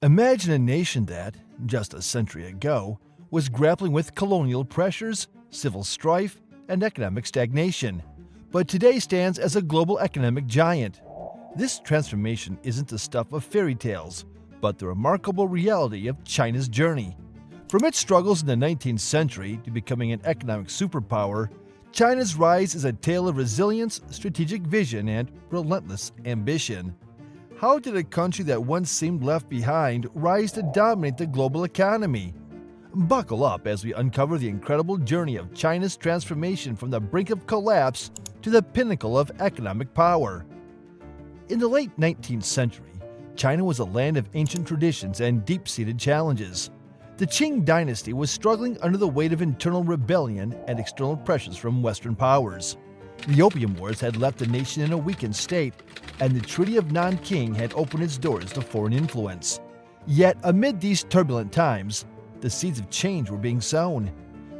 Imagine a nation that, just a century ago, was grappling with colonial pressures, civil strife, and economic stagnation, but today stands as a global economic giant. This transformation isn't the stuff of fairy tales, but the remarkable reality of China's journey. From its struggles in the 19th century to becoming an economic superpower, China's rise is a tale of resilience, strategic vision, and relentless ambition. How did a country that once seemed left behind rise to dominate the global economy? Buckle up as we uncover the incredible journey of China's transformation from the brink of collapse to the pinnacle of economic power. In the late 19th century, China was a land of ancient traditions and deep-seated challenges. The Qing Dynasty was struggling under the weight of internal rebellion and external pressures from Western powers. The Opium Wars had left the nation in a weakened state, and the Treaty of Nanking had opened its doors to foreign influence. Yet, amid these turbulent times, the seeds of change were being sown.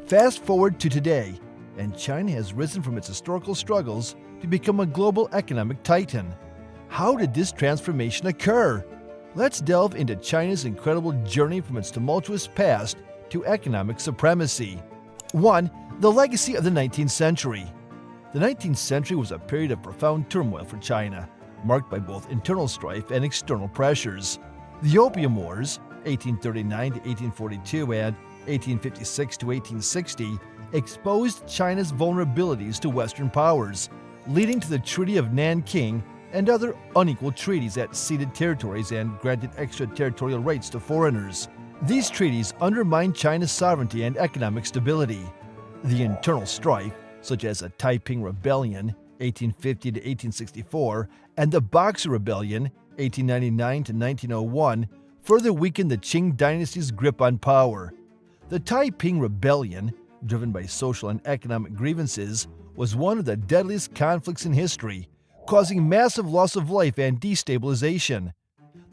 Fast forward to today, and China has risen from its historical struggles to become a global economic titan. How did this transformation occur? Let's delve into China's incredible journey from its tumultuous past to economic supremacy. 1. The legacy of the 19th century. The 19th century was a period of profound turmoil for China, marked by both internal strife and external pressures. The Opium Wars, 1839 to 1842 and 1856 to 1860, exposed China's vulnerabilities to Western powers, leading to the Treaty of Nanking and other unequal treaties that ceded territories and granted extraterritorial rights to foreigners. These treaties undermined China's sovereignty and economic stability. The internal strife, such as the Taiping Rebellion, 1850 to 1864, and the Boxer Rebellion, 1899 to 1901, further weakened the Qing Dynasty's grip on power. The Taiping Rebellion, driven by social and economic grievances, was one of the deadliest conflicts in history, causing massive loss of life and destabilization.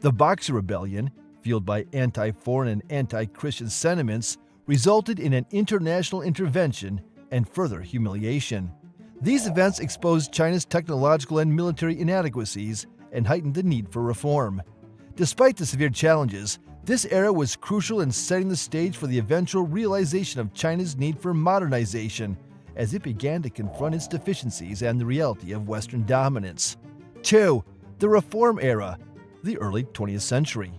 The Boxer Rebellion, fueled by anti-foreign and anti-Christian sentiments, resulted in an international intervention and further humiliation. These events exposed China's technological and military inadequacies and heightened the need for reform. Despite the severe challenges, this era was crucial in setting the stage for the eventual realization of China's need for modernization as it began to confront its deficiencies and the reality of Western dominance. 2. The Reform Era, the early 20th century.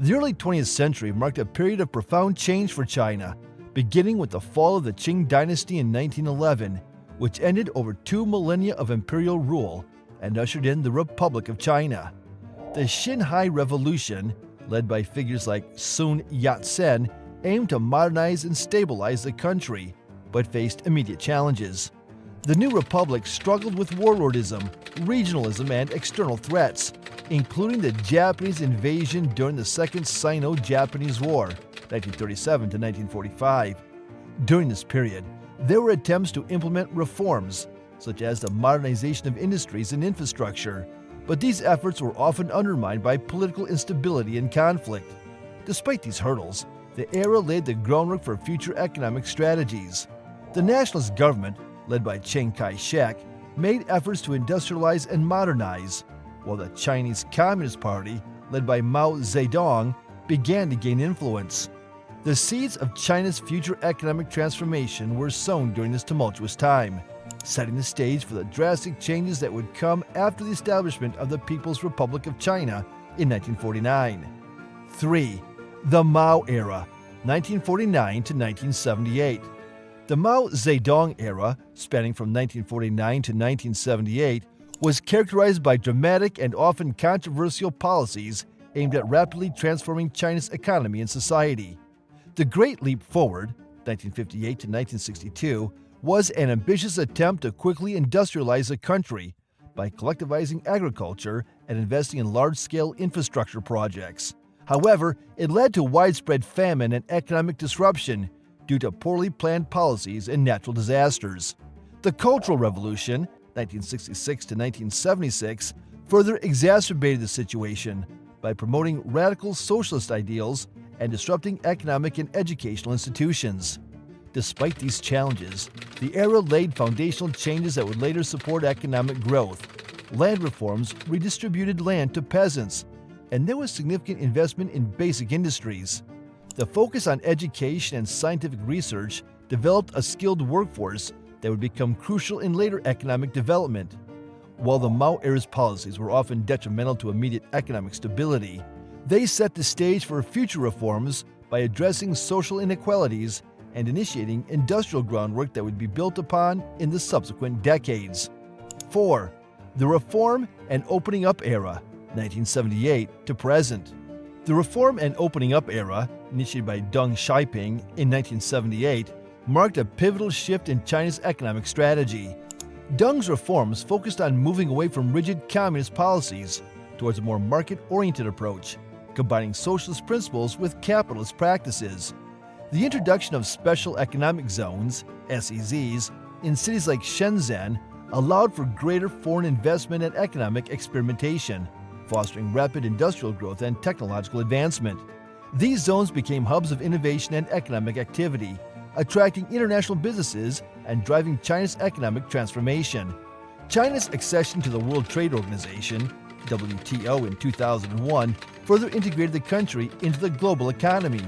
The early 20th century marked a period of profound change for China, beginning with the fall of the Qing Dynasty in 1911, which ended over 2 millennia of imperial rule and ushered in the Republic of China. The Xinhai Revolution, led by figures like Sun Yat-sen, aimed to modernize and stabilize the country, but faced immediate challenges. The new republic struggled with warlordism, regionalism, and external threats, including the Japanese invasion during the Second Sino-Japanese War, 1937 to 1945. During this period, there were attempts to implement reforms, such as the modernization of industries and infrastructure, but these efforts were often undermined by political instability and conflict. Despite these hurdles, the era laid the groundwork for future economic strategies. The nationalist government, led by Chiang Kai-shek, made efforts to industrialize and modernize, while the Chinese Communist Party, led by Mao Zedong, began to gain influence. The seeds of China's future economic transformation were sown during this tumultuous time, setting the stage for the drastic changes that would come after the establishment of the People's Republic of China in 1949. 3. The Mao Era, 1949 to 1978. The Mao Zedong era, spanning from 1949 to 1978, was characterized by dramatic and often controversial policies aimed at rapidly transforming China's economy and society. The Great Leap Forward, 1958 to 1962, was an ambitious attempt to quickly industrialize the country by collectivizing agriculture and investing in large-scale infrastructure projects. However, it led to widespread famine and economic disruption due to poorly planned policies and natural disasters. The Cultural Revolution, 1966 to 1976, further exacerbated the situation by promoting radical socialist ideals and disrupting economic and educational institutions. Despite these challenges, the era laid foundational changes that would later support economic growth. Land reforms redistributed land to peasants, and there was significant investment in basic industries. The focus on education and scientific research developed a skilled workforce that would become crucial in later economic development. While the Mao Era's policies were often detrimental to immediate economic stability, they set the stage for future reforms by addressing social inequalities and initiating industrial groundwork that would be built upon in the subsequent decades. 4. The Reform and Opening Up Era, 1978 to present. The Reform and Opening Up Era, initiated by Deng Xiaoping in 1978, marked a pivotal shift in China's economic strategy. Deng's reforms focused on moving away from rigid communist policies towards a more market-oriented approach, combining socialist principles with capitalist practices. The introduction of special economic zones, SEZs, in cities like Shenzhen allowed for greater foreign investment and economic experimentation, fostering rapid industrial growth and technological advancement. These zones became hubs of innovation and economic activity, attracting international businesses and driving China's economic transformation. China's accession to the World Trade Organization, WTO, in 2001 further integrated the country into the global economy,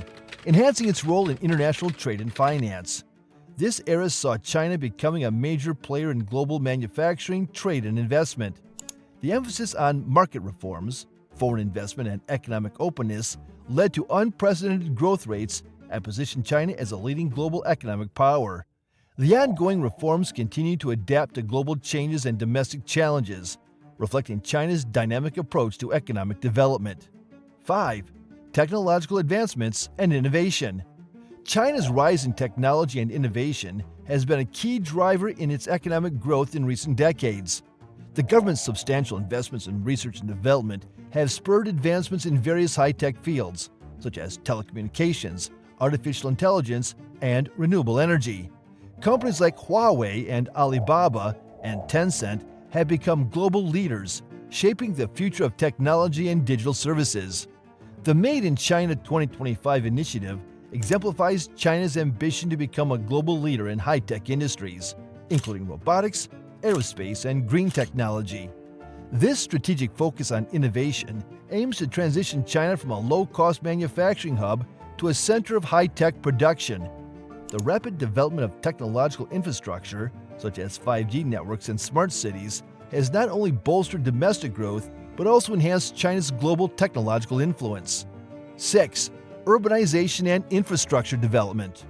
enhancing its role in international trade and finance. This era saw China becoming a major player in global manufacturing, trade, and investment. The emphasis on market reforms, foreign investment, and economic openness led to unprecedented growth rates and positioned China as a leading global economic power. The ongoing reforms continue to adapt to global changes and domestic challenges, reflecting China's dynamic approach to economic development. 5. Technological advancements and innovation. China's rise in technology and innovation has been a key driver in its economic growth in recent decades. The government's substantial investments in research and development have spurred advancements in various high-tech fields, such as telecommunications, artificial intelligence, and renewable energy. Companies like Huawei and Alibaba and Tencent have become global leaders, shaping the future of technology and digital services. The Made in China 2025 initiative exemplifies China's ambition to become a global leader in high-tech industries, including robotics, aerospace, and green technology. This strategic focus on innovation aims to transition China from a low-cost manufacturing hub to a center of high-tech production. The rapid development of technological infrastructure, such as 5G networks and smart cities, has not only bolstered domestic growth, but also enhanced China's global technological influence. 6. Urbanization and infrastructure development.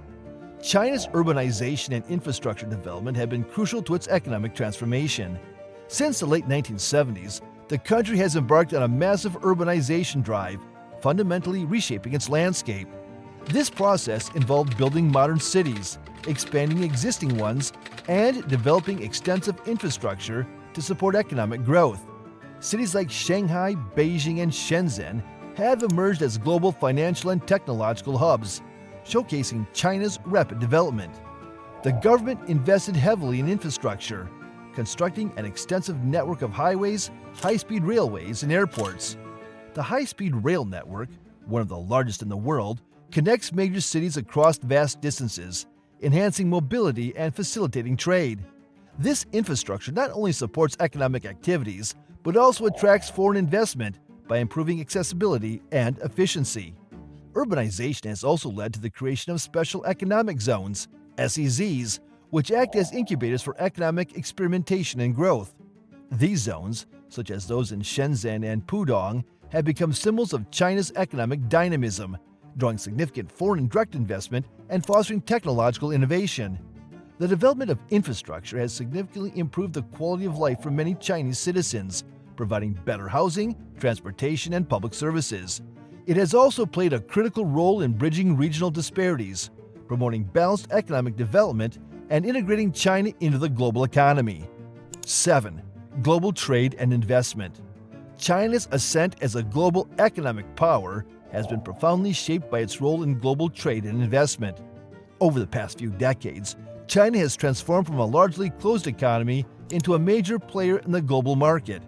China's urbanization and infrastructure development have been crucial to its economic transformation. Since the late 1970s, the country has embarked on a massive urbanization drive, fundamentally reshaping its landscape. This process involved building modern cities, expanding existing ones, and developing extensive infrastructure to support economic growth. Cities like Shanghai, Beijing, and Shenzhen have emerged as global financial and technological hubs, showcasing China's rapid development. The government invested heavily in infrastructure, constructing an extensive network of highways, high-speed railways, and airports. The high-speed rail network, one of the largest in the world, connects major cities across vast distances, enhancing mobility and facilitating trade. This infrastructure not only supports economic activities, but also attracts foreign investment by improving accessibility and efficiency. Urbanization has also led to the creation of special economic zones, SEZs, which act as incubators for economic experimentation and growth. These zones, such as those in Shenzhen and Pudong, have become symbols of China's economic dynamism, drawing significant foreign direct investment and fostering technological innovation. The development of infrastructure has significantly improved the quality of life for many Chinese citizens, providing better housing, transportation, and public services. It has also played a critical role in bridging regional disparities, promoting balanced economic development, and integrating China into the global economy. 7. Global trade and investment. China's ascent as a global economic power has been profoundly shaped by its role in global trade and investment. Over the past few decades, China has transformed from a largely closed economy into a major player in the global market.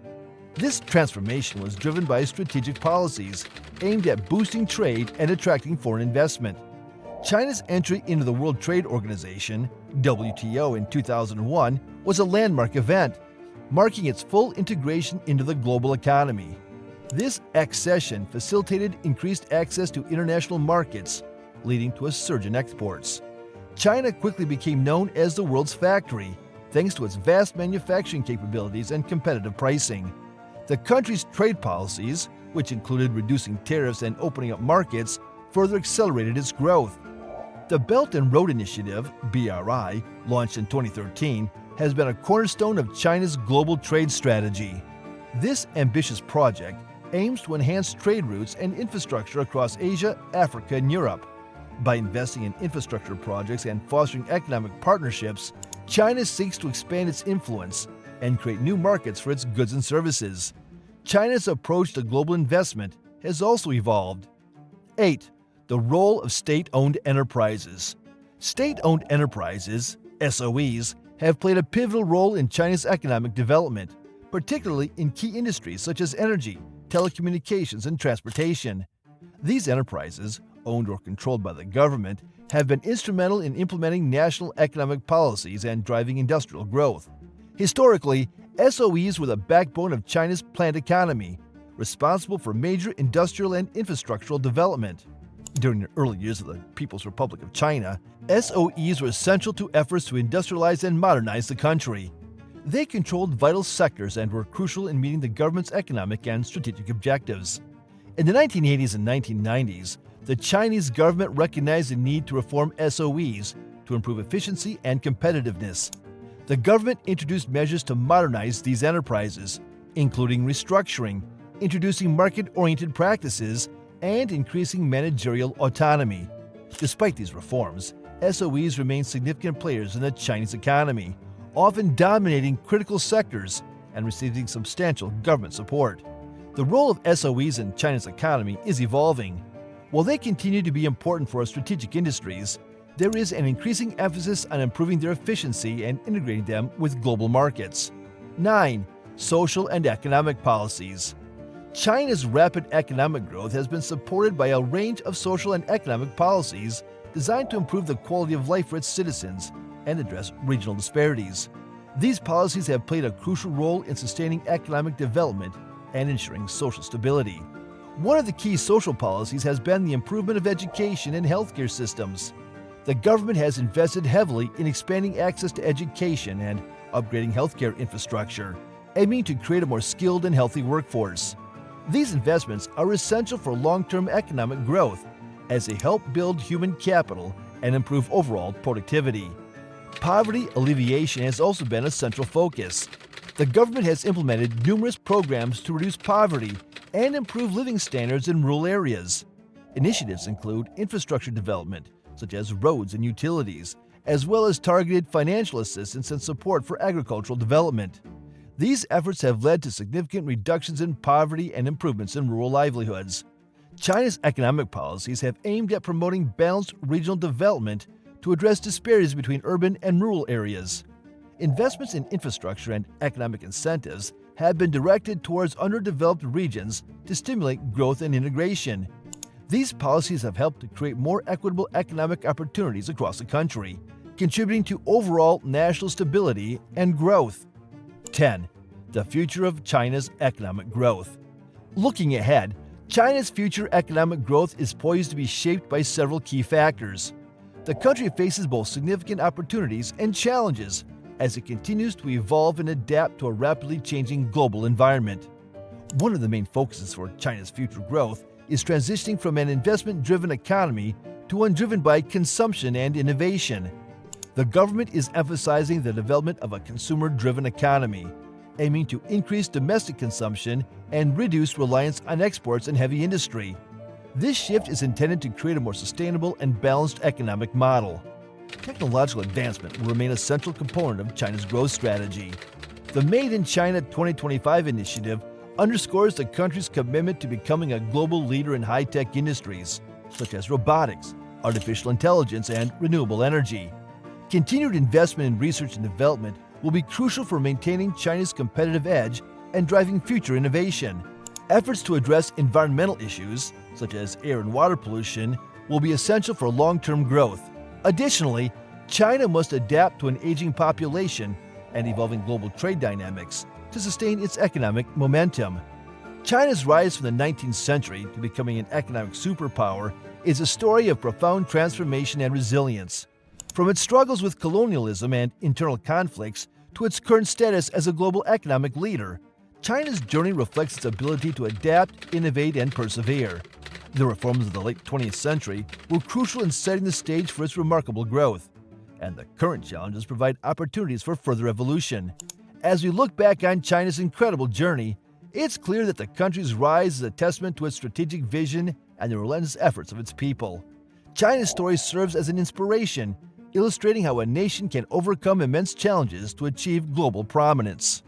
This transformation was driven by strategic policies aimed at boosting trade and attracting foreign investment. China's entry into the World Trade Organization, WTO, in 2001 was a landmark event, marking its full integration into the global economy. This accession facilitated increased access to international markets, leading to a surge in exports. China quickly became known as the world's factory, thanks to its vast manufacturing capabilities and competitive pricing. The country's trade policies, which included reducing tariffs and opening up markets, further accelerated its growth. The Belt and Road Initiative, BRI, launched in 2013, has been a cornerstone of China's global trade strategy. This ambitious project aims to enhance trade routes and infrastructure across Asia, Africa, and Europe. By investing in infrastructure projects and fostering economic partnerships, China seeks to expand its influence and create new markets for its goods and services. China's approach to global investment has also evolved. 8. The role of state-owned enterprises. State-owned enterprises, SOEs, have played a pivotal role in China's economic development, particularly in key industries such as energy, telecommunications, and transportation. These enterprises, owned or controlled by the government, have been instrumental in implementing national economic policies and driving industrial growth. Historically, SOEs were the backbone of China's planned economy, responsible for major industrial and infrastructural development. During the early years of the People's Republic of China, SOEs were central to efforts to industrialize and modernize the country. They controlled vital sectors and were crucial in meeting the government's economic and strategic objectives. In the 1980s and 1990s, the Chinese government recognized the need to reform SOEs to improve efficiency and competitiveness. The government introduced measures to modernize these enterprises, including restructuring, introducing market-oriented practices, and increasing managerial autonomy. Despite these reforms, SOEs remain significant players in the Chinese economy, often dominating critical sectors and receiving substantial government support. The role of SOEs in China's economy is evolving. While they continue to be important for our strategic industries, there is an increasing emphasis on improving their efficiency and integrating them with global markets. 9. Social and economic policies. China's rapid economic growth has been supported by a range of social and economic policies designed to improve the quality of life for its citizens and address regional disparities. These policies have played a crucial role in sustaining economic development and ensuring social stability. One of the key social policies has been the improvement of education and healthcare systems. The government has invested heavily in expanding access to education and upgrading healthcare infrastructure, aiming to create a more skilled and healthy workforce. These investments are essential for long-term economic growth as they help build human capital and improve overall productivity. Poverty alleviation has also been a central focus. The government has implemented numerous programs to reduce poverty and improve living standards in rural areas. Initiatives include infrastructure development, such as roads and utilities, as well as targeted financial assistance and support for agricultural development. These efforts have led to significant reductions in poverty and improvements in rural livelihoods. China's economic policies have aimed at promoting balanced regional development to address disparities between urban and rural areas. Investments in infrastructure and economic incentives have been directed towards underdeveloped regions to stimulate growth and integration. These policies have helped to create more equitable economic opportunities across the country, contributing to overall national stability and growth. 10. The future of China's economic growth. Looking ahead, China's future economic growth is poised to be shaped by several key factors. The country faces both significant opportunities and challenges as it continues to evolve and adapt to a rapidly changing global environment. One of the main focuses for China's future growth is transitioning from an investment-driven economy to one driven by consumption and innovation. The government is emphasizing the development of a consumer-driven economy, aiming to increase domestic consumption and reduce reliance on exports and heavy industry. This shift is intended to create a more sustainable and balanced economic model. Technological advancement will remain a central component of China's growth strategy. The Made in China 2025 initiative underscores the country's commitment to becoming a global leader in high-tech industries, such as robotics, artificial intelligence, and renewable energy. Continued investment in research and development will be crucial for maintaining China's competitive edge and driving future innovation. Efforts to address environmental issues, such as air and water pollution, will be essential for long-term growth. Additionally, China must adapt to an aging population and evolving global trade dynamics to sustain its economic momentum. China's rise from the 19th century to becoming an economic superpower is a story of profound transformation and resilience. From its struggles with colonialism and internal conflicts to its current status as a global economic leader, China's journey reflects its ability to adapt, innovate, and persevere. The reforms of the late 20th century were crucial in setting the stage for its remarkable growth, and the current challenges provide opportunities for further evolution. As we look back on China's incredible journey, it's clear that the country's rise is a testament to its strategic vision and the relentless efforts of its people. China's story serves as an inspiration, illustrating how a nation can overcome immense challenges to achieve global prominence.